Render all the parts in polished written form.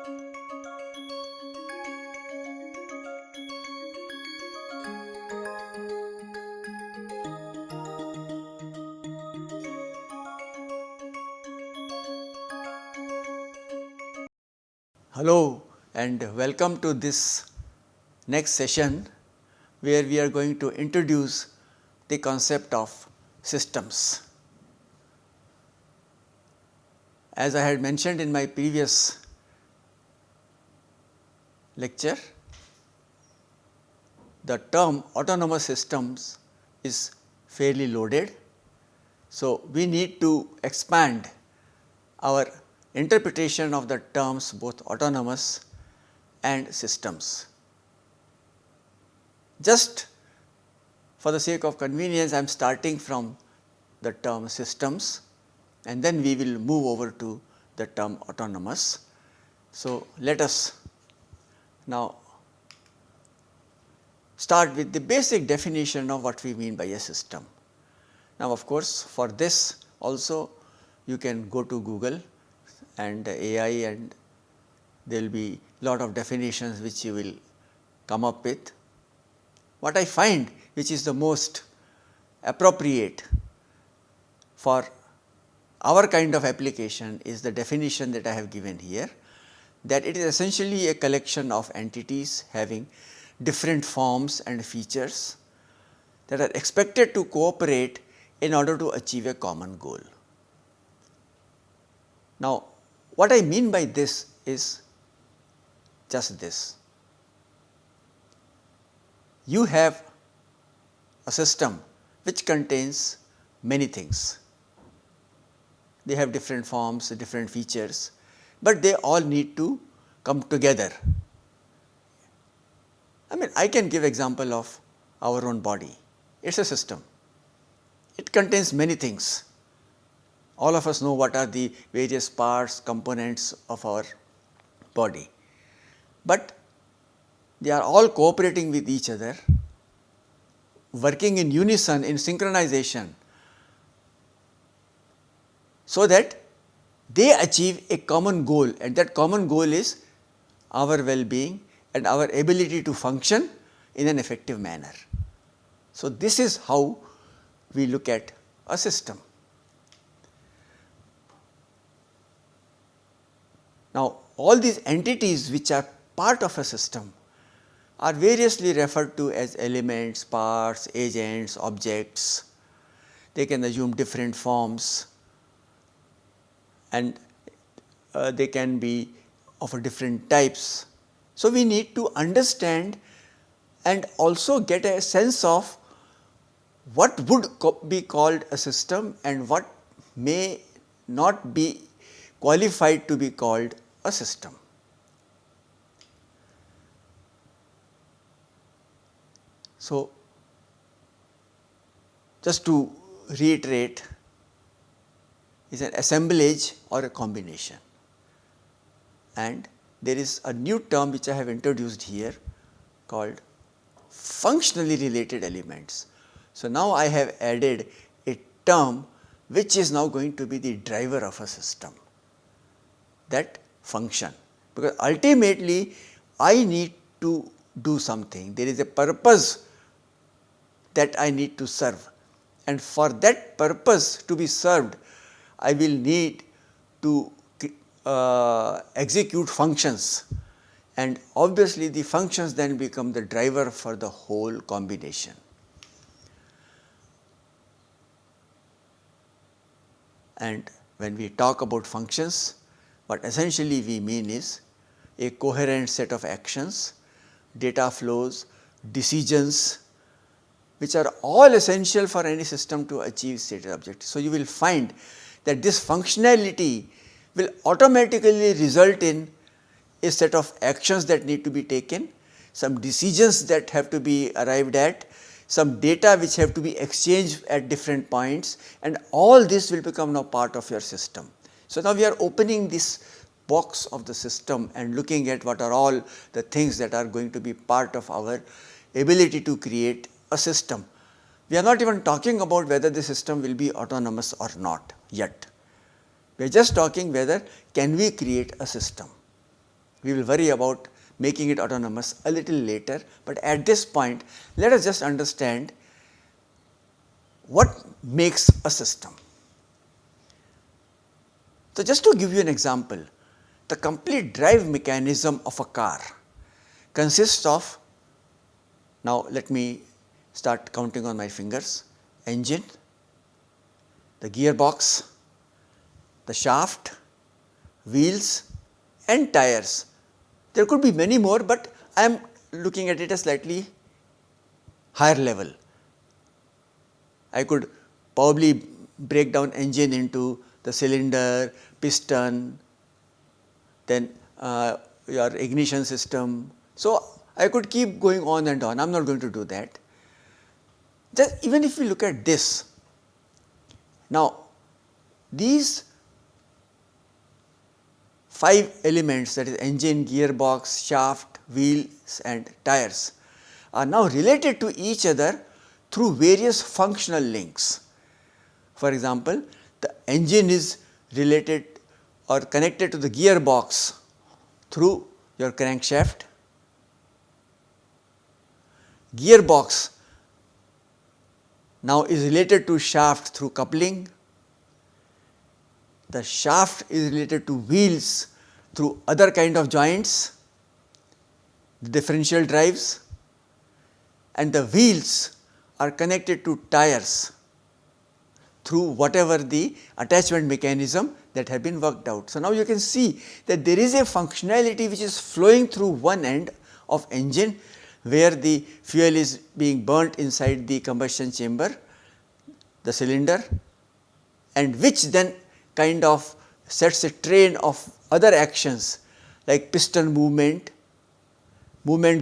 Hello and welcome to this next session where we are going to introduce the concept of systems. As I had mentioned in my previous lecture, the term autonomous systems is fairly loaded. So, we need to expand our interpretation of the terms both autonomous and systems. Just for the sake of convenience, I am starting from the term systems and then we will move over to the term autonomous. So, let us now start with the basic definition of what we mean by a system. Now, of course, for this also you can go to Google and AI and there will be lot of definitions which you will come up with. What I find which is the most appropriate for our kind of application is the definition that I have given here, that it is essentially a collection of entities having different forms and features that are expected to cooperate in order to achieve a common goal. Now, what I mean by this is just this. You have a system which contains many things. They have different forms, different features, but they all need to come together. I mean, I can give example of our own body. It is a system. It contains many things. All of us know what are the various parts, components of our body, but they are all cooperating with each other, working in unison, in synchronization, so that they achieve a common goal, and that common goal is our well-being and our ability to function in an effective manner. So, this is how we look at a system. Now, all these entities which are part of a system are variously referred to as elements, parts, agents, objects. They can assume different forms and they can be of different types. So, we need to understand and also get a sense of what would be called a system and what may not be qualified to be called a system. So, just to reiterate, is an assemblage or a combination, and there is a new term which I have introduced here called functionally related elements. So, now I have added a term which is now going to be the driver of a system, that function, because ultimately I need to do something, there is a purpose that I need to serve, and for that purpose to be served I will need to execute functions, and obviously the functions then become the driver for the whole combination. And when we talk about functions, what essentially we mean is a coherent set of actions, data flows, decisions, which are all essential for any system to achieve stated objectives. So, you will find that this functionality will automatically result in a set of actions that need to be taken, some decisions that have to be arrived at, some data which have to be exchanged at different points, and all this will become now part of your system. So, now we are opening this box of the system and looking at what are all the things that are going to be part of our ability to create a system. We are not even talking about whether the system will be autonomous or not yet. We are just talking whether can we create a system. We will worry about making it autonomous a little later, but at this point let us just understand what makes a system. So, just to give you an example, the complete drive mechanism of a car consists of, now let me start counting on my fingers, engine, the gearbox, the shaft, wheels and tires. There could be many more, but I am looking at it a slightly higher level. I could probably break down engine into the cylinder, piston, then your ignition system. So, I could keep going on and on, I am not going to do that. Just even if we look at this, now these 5 elements, that is engine, gearbox, shaft, wheels and tires, are now related to each other through various functional links. For example, the engine is related or connected to the gearbox through your crankshaft, gearbox now is related to shaft through coupling, the shaft is related to wheels through other kind of joints, the differential drives, and the wheels are connected to tires through whatever the attachment mechanism that have been worked out. So, now you can see that there is a functionality which is flowing through one end of engine, where the fuel is being burnt inside the combustion chamber, the cylinder, and which then kind of sets a train of other actions like piston movement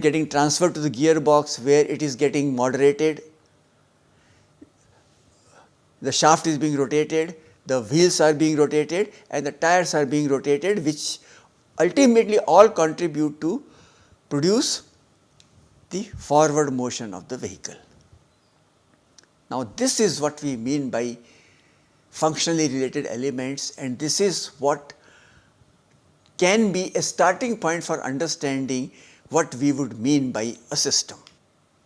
getting transferred to the gearbox where it is getting moderated, the shaft is being rotated, the wheels are being rotated and the tires are being rotated, which ultimately all contribute to produce the forward motion of the vehicle. Now, this is what we mean by functionally related elements, and this is what can be a starting point for understanding what we would mean by a system.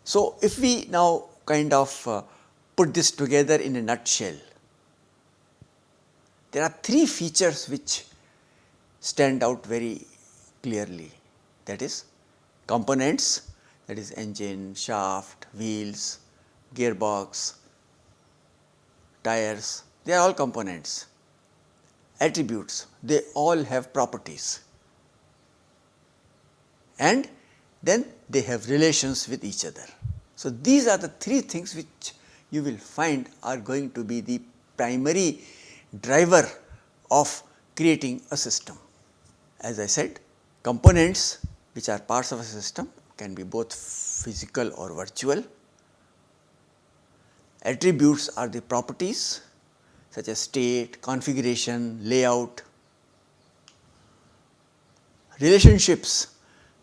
So, if we now kind of put this together in a nutshell, there are 3 features which stand out very clearly, that is components, that is engine, shaft, wheels, gearbox, tires, they are all components. Attributes, they all have properties, and then they have relations with each other. So, these are the 3 things which you will find are going to be the primary driver of creating a system. As I said, components which are parts of a system can be both physical or virtual. Attributes are the properties such as state, configuration, layout. Relationships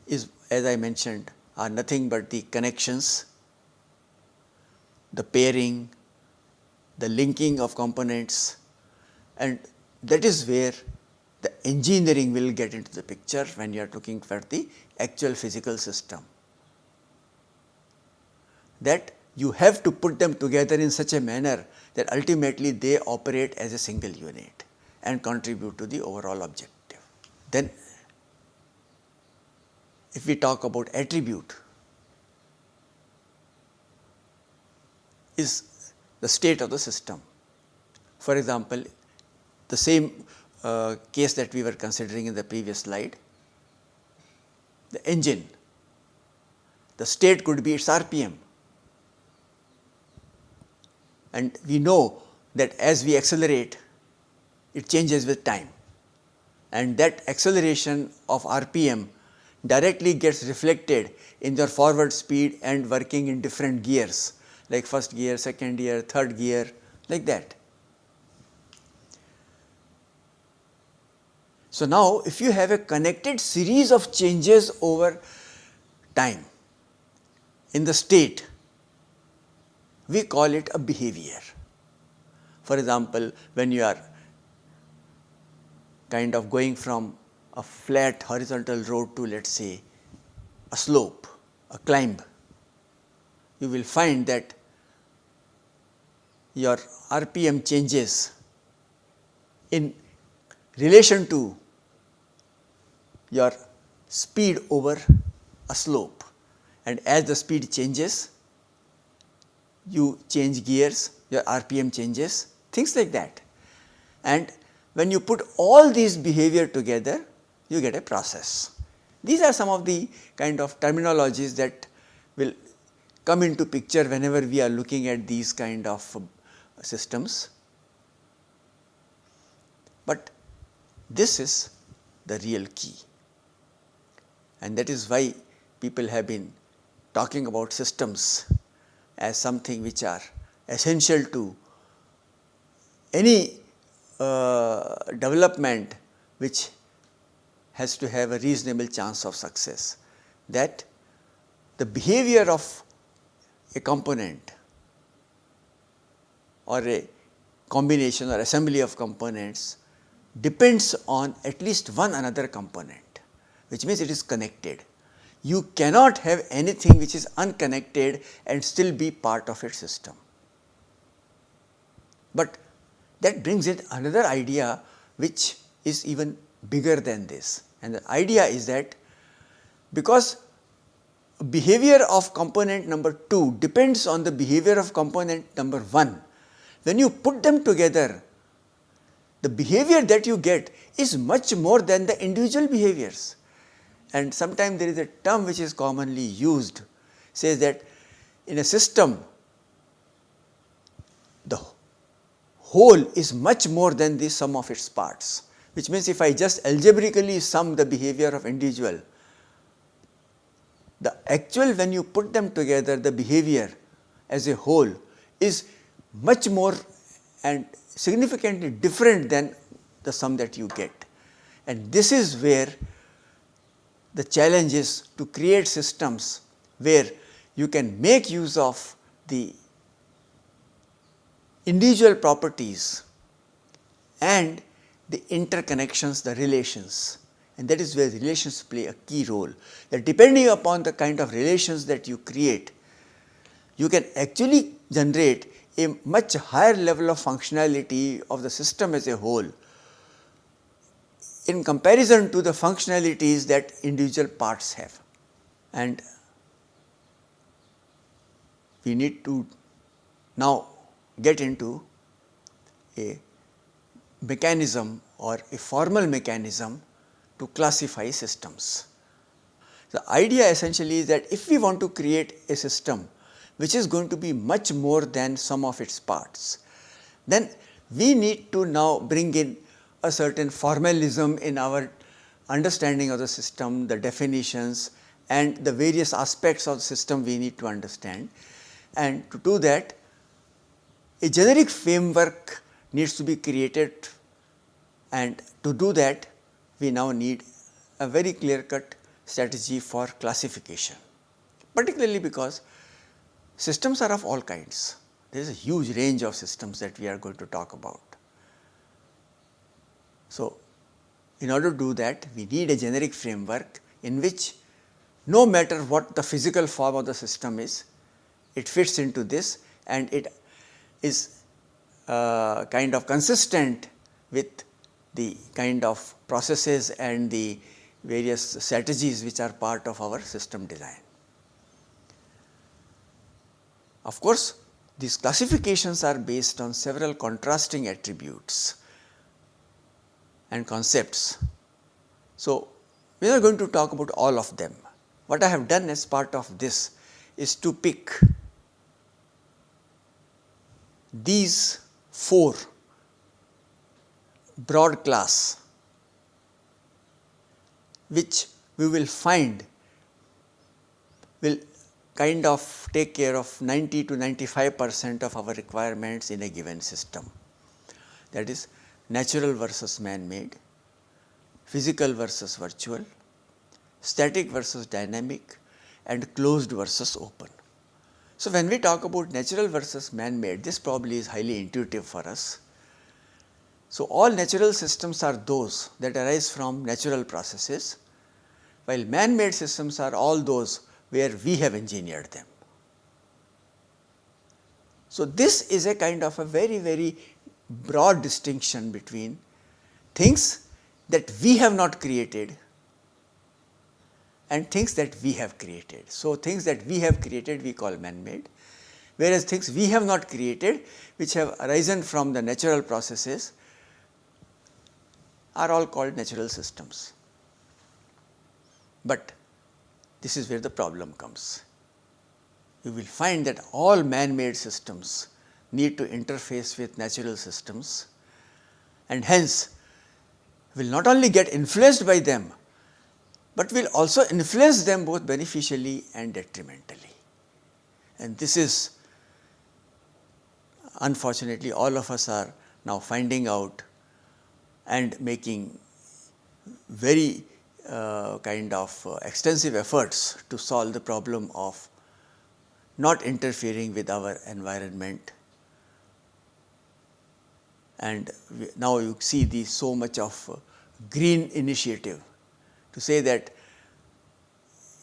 is, as I mentioned, are nothing but the connections, the pairing, the linking of components, and that is where the engineering will get into the picture when you are looking for the actual physical system, that you have to put them together in such a manner that ultimately they operate as a single unit and contribute to the overall objective. Then if we talk about attribute, is the state of the system. For example, the same case that we were considering in the previous slide, the engine, the state could be its RPM, and we know that as we accelerate, it changes with time, and that acceleration of RPM directly gets reflected in your forward speed and working in different gears like first gear, second gear, third gear, like that. So, now if you have a connected series of changes over time in the state, we call it a behavior. For example, when you are kind of going from a flat horizontal road to, let us say, a slope, a climb, you will find that your RPM changes in relation to your speed over a slope, and as the speed changes, you change gears, your RPM changes, things like that. And when you put all these behavior together, you get a process. These are some of the kind of terminologies that will come into picture whenever we are looking at these kind of systems. But this is the real key, and that is why people have been talking about systems as something which are essential to any development which has to have a reasonable chance of success. That the behavior of a component or a combination or assembly of components depends on at least one another component, which means it is connected. You cannot have anything which is unconnected and still be part of its system. But that brings in another idea which is even bigger than this, and the idea is that because behavior of component number 2 depends on the behavior of component number 1, when you put them together, the behavior that you get is much more than the individual behaviors. And sometimes there is a term which is commonly used, says that in a system, the whole is much more than the sum of its parts, which means if I just algebraically sum the behavior of individual, the actual, when you put them together, the behavior as a whole is much more and significantly different than the sum that you get. And this is where the challenge is to create systems where you can make use of the individual properties and the interconnections, the relations, and that is where relations play a key role. That depending upon the kind of relations that you create, you can actually generate a much higher level of functionality of the system as a whole in comparison to the functionalities that individual parts have. And we need to now get into a mechanism or a formal mechanism to classify systems. The idea essentially is that if we want to create a system which is going to be much more than sum of its parts, then we need to now bring in a certain formalism in our understanding of the system, the definitions and the various aspects of the system we need to understand. And to do that, a generic framework needs to be created, and to do that we now need a very clear-cut strategy for classification, particularly because systems are of all kinds. There is a huge range of systems that we are going to talk about. So, in order to do that, we need a generic framework in which no matter what the physical form of the system is, it fits into this and it is kind of consistent with the kind of processes and the various strategies which are part of our system design. Of course, these classifications are based on several contrasting attributes and concepts. So, we are going to talk about all of them. What I have done as part of this is to pick these 4 broad class which we will find will kind of take care of 90 to 95% of our requirements in a given system. That is natural versus man-made, physical versus virtual, static versus dynamic, and closed versus open. So, when we talk about natural versus man-made, this probably is highly intuitive for us. So, all natural systems are those that arise from natural processes, while man-made systems are all those where we have engineered them. So, this is a kind of a very broad distinction between things that we have not created and things that we have created. So, things that we have created we call man-made, whereas things we have not created which have arisen from the natural processes are all called natural systems. But this is where the problem comes. You will find that all man-made systems need to interface with natural systems, and hence will not only get influenced by them, but will also influence them both beneficially and detrimentally. And this is, unfortunately, all of us are now finding out and making very extensive efforts to solve the problem of not interfering with our environment. And now you see so much of green initiative to say that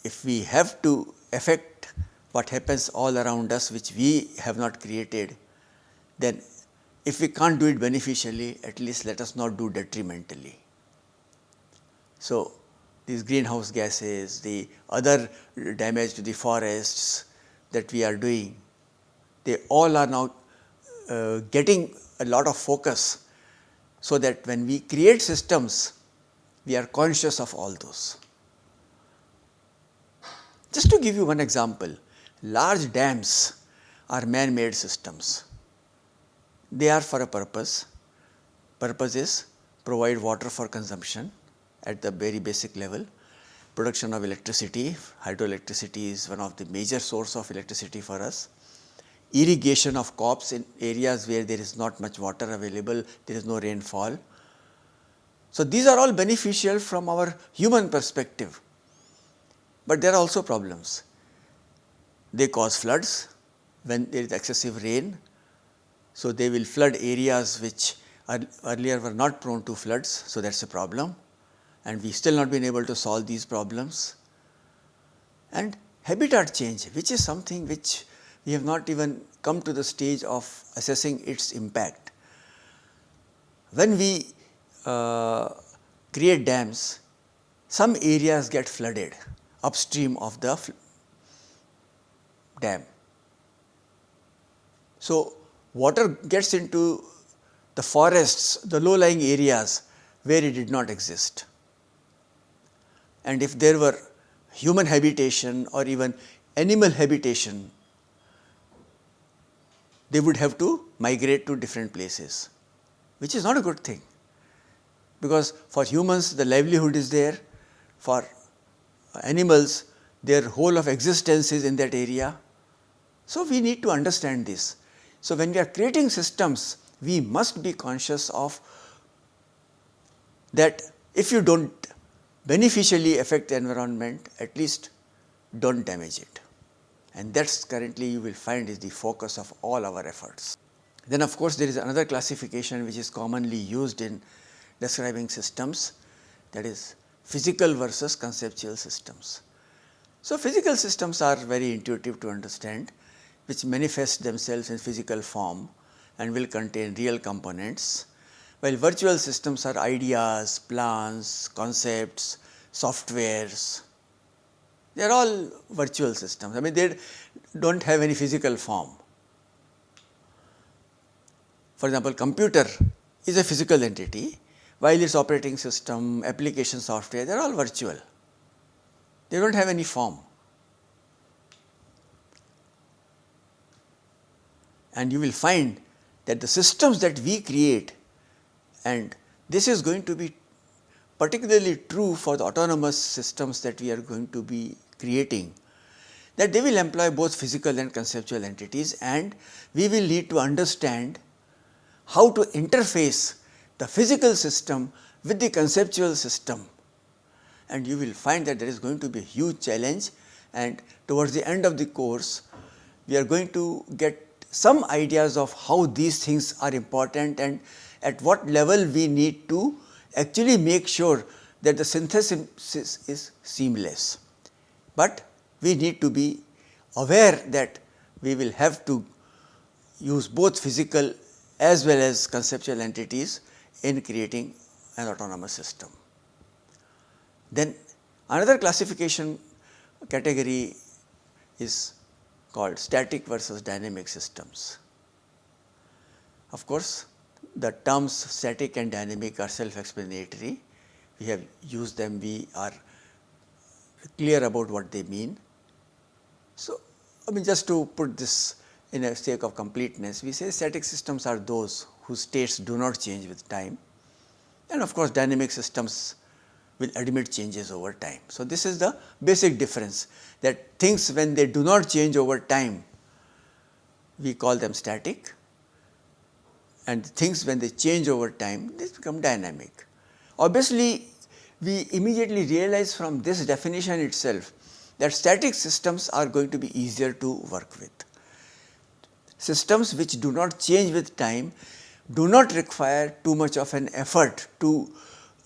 if we have to affect what happens all around us which we have not created, then if we can't do it beneficially, at least let us not do detrimentally. So, these greenhouse gases, the other damage to the forests that we are doing, they all are now getting a lot of focus, so that when we create systems, we are conscious of all those. Just to give you one example, large dams are man-made systems. They are for a purpose. Purpose is provide water for consumption at the very basic level, production of electricity. Hydroelectricity is one of the major source of electricity for us. Irrigation of crops in areas where there is not much water available, there is no rainfall. So, these are all beneficial from our human perspective, but there are also problems. They cause floods when there is excessive rain. So, they will flood areas which earlier were not prone to floods. So, that is a problem, and we still not been able to solve these problems. And habitat change, which is something which we have not even come to the stage of assessing its impact. When we create dams, some areas get flooded upstream of the dam. So, water gets into the forests, the low-lying areas where it did not exist. And if there were human habitation or even animal habitation, they would have to migrate to different places, which is not a good thing, because for humans the livelihood is there, for animals their whole of existence is in that area. So, we need to understand this. So, when we are creating systems, we must be conscious of that. If you do not beneficially affect the environment, at least do not damage it. And that is currently you will find is the focus of all our efforts. Then of course, there is another classification which is commonly used in describing systems, that is physical versus conceptual systems. So, physical systems are very intuitive to understand, which manifest themselves in physical form and will contain real components, while virtual systems are ideas, plans, concepts, softwares. They are all virtual systems. I mean, they do not have any physical form. For example, computer is a physical entity, while its operating system, application software, they are all virtual. They do not have any form. And you will find that the systems that we create, and this is going to be particularly true for the autonomous systems that we are going to be creating, that they will employ both physical and conceptual entities, and we will need to understand how to interface the physical system with the conceptual system. And you will find that there is going to be a huge challenge, and towards the end of the course we are going to get some ideas of how these things are important, and at what level we need to actually make sure that the synthesis is seamless. But we need to be aware that we will have to use both physical as well as conceptual entities in creating an autonomous system. Then another classification category is called static versus dynamic systems. Of course, the terms static and dynamic are self-explanatory. We have used them, we are clear about what they mean. So, I mean, just to put this in a sake of completeness, we say static systems are those whose states do not change with time, and of course, dynamic systems will admit changes over time. So, this is the basic difference, that things when they do not change over time, we call them static, and things when they change over time, they become dynamic. Obviously, we immediately realize from this definition itself that static systems are going to be easier to work with. Systems which do not change with time do not require too much of an effort to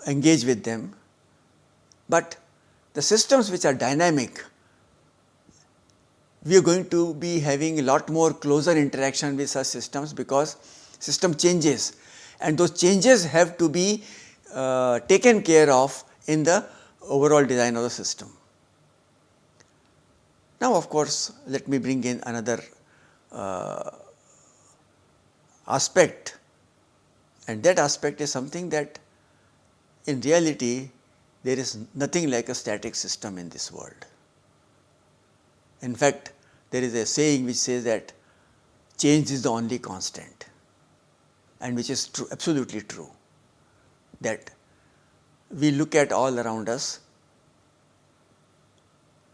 engage with them, but the systems which are dynamic, we are going to be having a lot more closer interaction with such systems, because system changes and those changes have to be taken care of in the overall design of the system. Now, of course, let me bring in another aspect, and that aspect is something that in reality there is nothing like a static system in this world. In fact, there is a saying which says that change is the only constant, and which is true, absolutely true, that we look at all around us,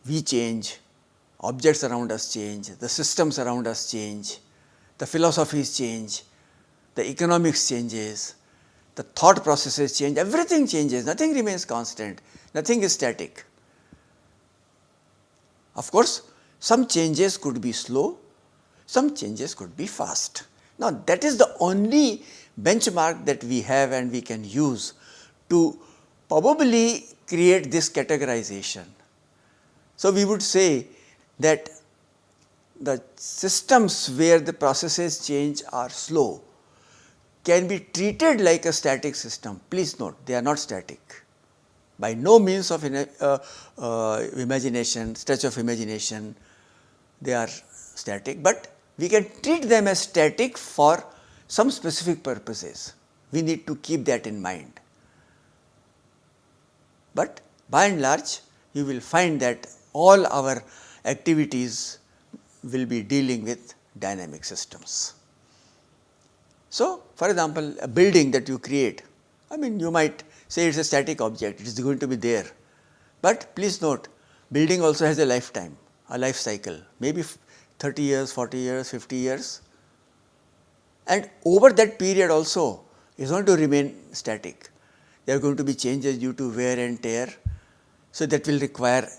we change, objects around us change, the systems around us change, the philosophies change, the economics changes, the thought processes change, everything changes, nothing remains constant, nothing is static. Of course, some changes could be slow, some changes could be fast. Now, that is the only benchmark that we have and we can use to probably create this categorization. So, we would say that the systems where the processes change are slow can be treated like a static system. Please note, they are not static. By no means of imagination, stretch of imagination, they are static, but we can treat them as static for some specific purposes. We need to keep that in mind. But by and large, you will find that all our activities will be dealing with dynamic systems. So, for example, a building that you create, I mean, you might say it is a static object, it is going to be there. But please note, building also has a lifetime, a life cycle, maybe 30 years, 40 years, 50 years. And over that period also, it is not going to remain static. There are going to be changes due to wear and tear. So, that will require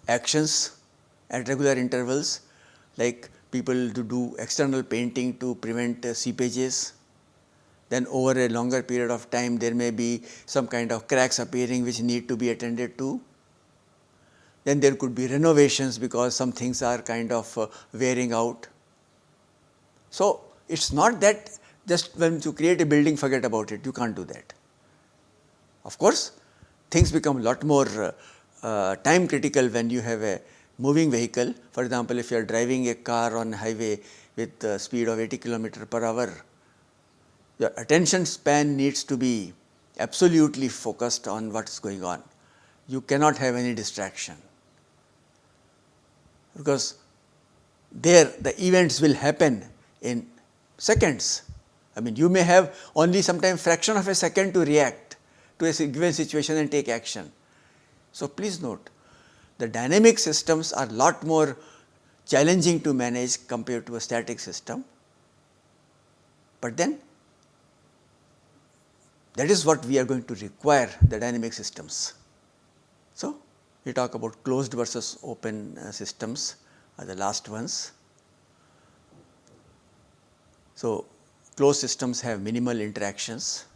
actions at regular intervals, like people to do external painting to prevent seepages. Then over a longer period of time, there may be some kind of cracks appearing which need to be attended to. Then there could be renovations because some things are kind of wearing out. So, it is not that just when you create a building, forget about it, you can't do that. Of course, things become a lot more time critical when you have a moving vehicle. For example, if you are driving a car on highway with a speed of 80 km/h, your attention span needs to be absolutely focused on what is going on. You cannot have any distraction, because there the events will happen in seconds. I mean, you may have only sometimes fraction of a second to react to a given situation and take action. So, please note, the dynamic systems are lot more challenging to manage compared to a static system, but then that is what we are going to require, the dynamic systems. So, we talk about closed versus open systems are the last ones. So, closed systems have minimal interactions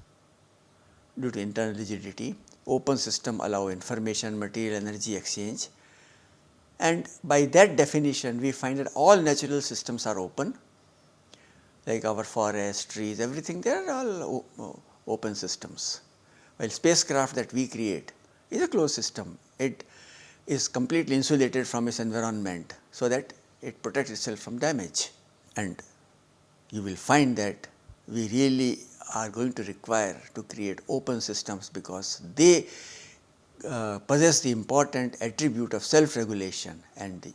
due to internal rigidity. Open system allow information, material, energy exchange, and by that definition we find that all natural systems are open, like our forests, trees, everything, they are all open systems. While spacecraft that we create is a closed system. It is completely insulated from its environment so that it protects itself from damage. And you will find that we really are going to require to create open systems because they possess the important attribute of self-regulation, and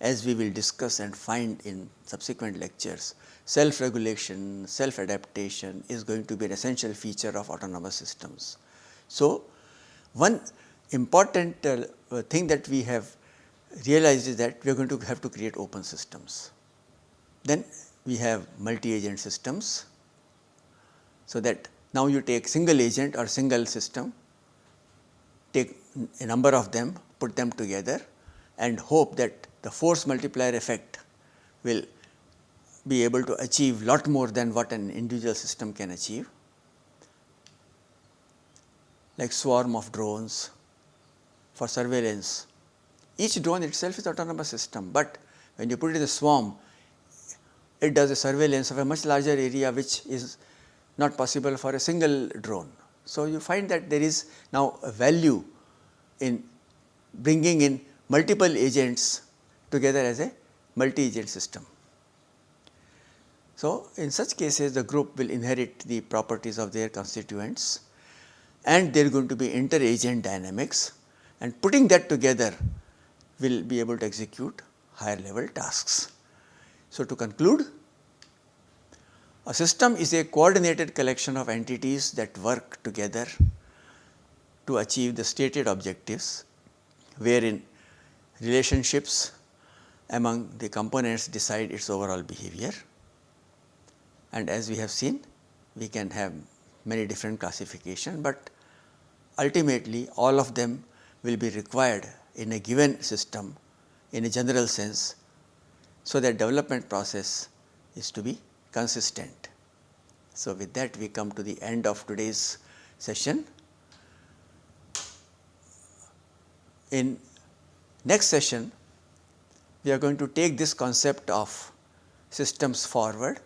as we will discuss and find in subsequent lectures, self-regulation, self-adaptation is going to be an essential feature of autonomous systems. So, one important thing that we have realized is that we are going to have to create open systems. Then we have multi-agent systems. So, that now you take single agent or single system, take a number of them, put them together and hope that the force multiplier effect will be able to achieve lot more than what an individual system can achieve, like swarm of drones for surveillance. Each drone itself is an autonomous system, but when you put it in a swarm, it does a surveillance of a much larger area which is not possible for a single drone. So, you find that there is now a value in bringing in multiple agents together as a multi-agent system. So, in such cases the group will inherit the properties of their constituents and there is going to be inter-agent dynamics, and putting that together will be able to execute higher level tasks. So, to conclude, a system is a coordinated collection of entities that work together to achieve the stated objectives, wherein relationships among the components decide its overall behavior. And as we have seen, we can have many different classifications, but ultimately all of them will be required in a given system in a general sense, so that development process is to be consistent. So, with that we come to the end of today's session. In next session, we are going to take this concept of systems forward,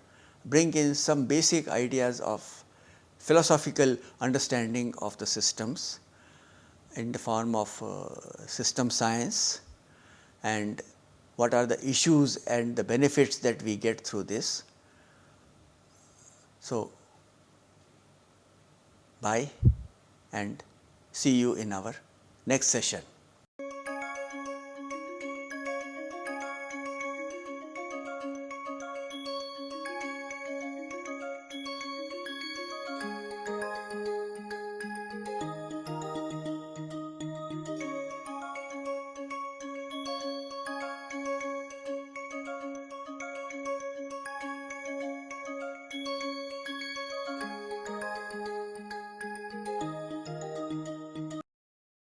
bring in some basic ideas of philosophical understanding of the systems in the form of system science, and what are the issues and the benefits that we get through this. So, bye and see you in our next session.